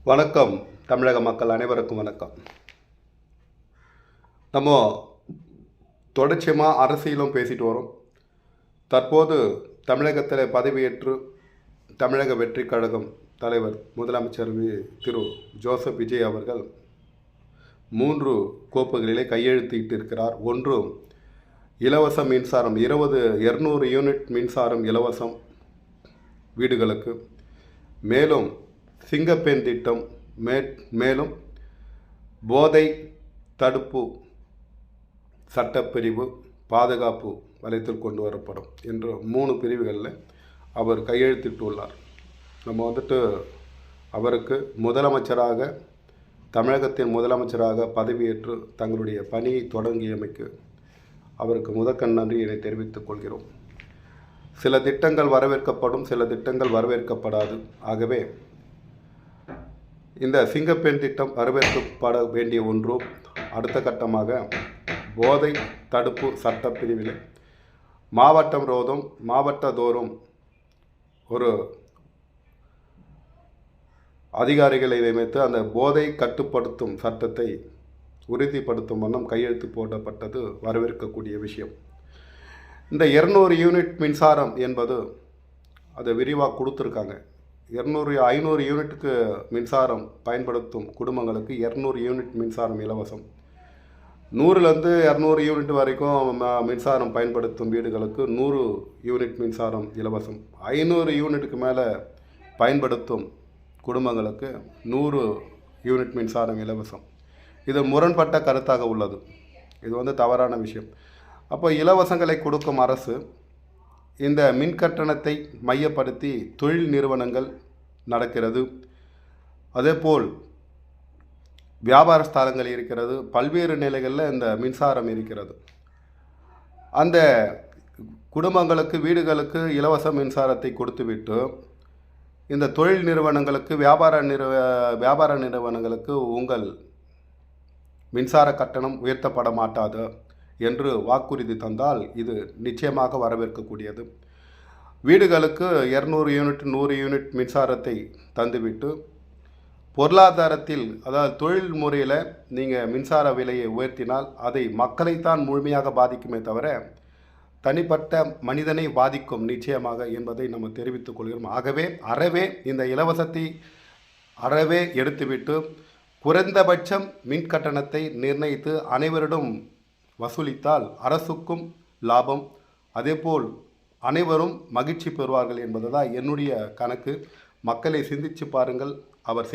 வணக்கம். தமிழக மக்கள் அனைவருக்கும் வணக்கம். நம்ம தொடர்ச்சியமாக அரசியலும் பேசிட்டு வரோம். தற்போது தமிழகத்தில் பதவியேற்று தமிழக வெற்றிக் கழகம் தலைவர் முதலமைச்சர் திரு ஜோசப் விஜய் அவர்கள் 3 கோப்புகளிலே கையெழுத்திட்டிருக்கிறார். ஒன்று, இலவச மின்சாரம் 200 யூனிட் மின்சாரம் இலவசம் வீடுகளுக்கு. மேலும் சிங்கப்பெண் திட்டம், மேலும் போதை தடுப்பு சட்டப்பிரிவு பாதுகாப்பு வலயத்தில் கொண்டு வரப்படும் என்ற 3 பிரிவுகளில் அவர் கையெழுத்திட்டுள்ளார். நம்ம அவருக்கு முதலமைச்சராக, தமிழகத்தின் முதலமைச்சராக பதவியேற்று தங்களுடைய பணியை தொடங்கியமைக்கு அவருக்கு முதற்கண் நன்றியினை தெரிவித்துக் கொள்கிறோம். சில திட்டங்கள் வரவேற்கப்படும், சில திட்டங்கள் வரவேற்கப்படாது. ஆகவே இந்த சிங்கப்பெண் திட்டம் வரவேற்கப்பட வேண்டிய ஒன்றும், அடுத்த கட்டமாக போதை தடுப்பு சட்டப்பிரிவில் மாவட்டத்தோறும் ஒரு அதிகாரிகளை நியமித்து அந்த போதை கட்டுப்படுத்தும் சட்டத்தை உறுதிப்படுத்தும் வண்ணம் கையெழுத்து போடப்பட்டது வரவேற்கக்கூடிய விஷயம். இந்த 200 யூனிட் மின்சாரம் என்பது அதை விரிவாக கொடுத்துருக்காங்க. 500 யூனிட்டுக்கு மின்சாரம் பயன்படுத்தும் குடும்பங்களுக்கு 200 யூனிட் மின்சாரம் இலவசம். 100லேருந்து 200 யூனிட் வரைக்கும் மின்சாரம் பயன்படுத்தும் வீடுகளுக்கு 100 யூனிட் மின்சாரம் இலவசம். 500 யூனிட்டுக்கு மேலே பயன்படுத்தும் குடும்பங்களுக்கு 100 யூனிட் மின்சாரம் இலவசம். இது முரண்பட்ட கருத்தாக உள்ளது. இது தவறான விஷயம். அப்போ இலவசங்களை கொடுக்கும் அரசு இந்த மின் கட்டணத்தை மையப்படுத்தி தொழில் நிறுவனங்கள் நடக்கிறது. அதேபோல் வியாபார ஸ்தலங்கள் இருக்கிறது. பல்வேறு நிலைகளில் இந்த மின்சாரம் இருக்கிறது. அந்த குடும்பங்களுக்கு, வீடுகளுக்கு இலவச மின்சாரத்தை கொடுத்துவிட்டு இந்த தொழில் நிறுவனங்களுக்கு, வியாபார நிறுவனங்களுக்கு உங்கள் மின்சார கட்டணம் உயர்த்தப்பட மாட்டாது என்று வாக்குறுதி தந்தால் இது நிச்சயமாக வரவேற்கக்கூடியது. வீடுகளுக்கு 200 யூனிட் 100 யூனிட் மின்சாரத்தை தந்துவிட்டு பொருளாதாரத்தில், அதாவது தொழில் முறையில் நீங்கள் மின்சார விலையை உயர்த்தினால் அதை மக்களைத்தான் முழுமையாக பாதிக்குமே தவிர தனிப்பட்ட மனிதனை பாதிக்கும் நிச்சயமாக என்பதை நம்ம தெரிவித்துக் கொள்கிறோம். ஆகவே இந்த இலவசத்தை எடுத்துவிட்டு குறைந்தபட்சம் மின் கட்டணத்தை நிர்ணயித்து அனைவரிடம் வசூலித்தால் அரசுக்கும் லாபம், அதேபோல் அனைவரும் மகிழ்ச்சி பெறுவார்கள் என்பதுதான் என்னுடைய கணக்கு. மக்களை சிந்திச்சு பாருங்கள். அவர்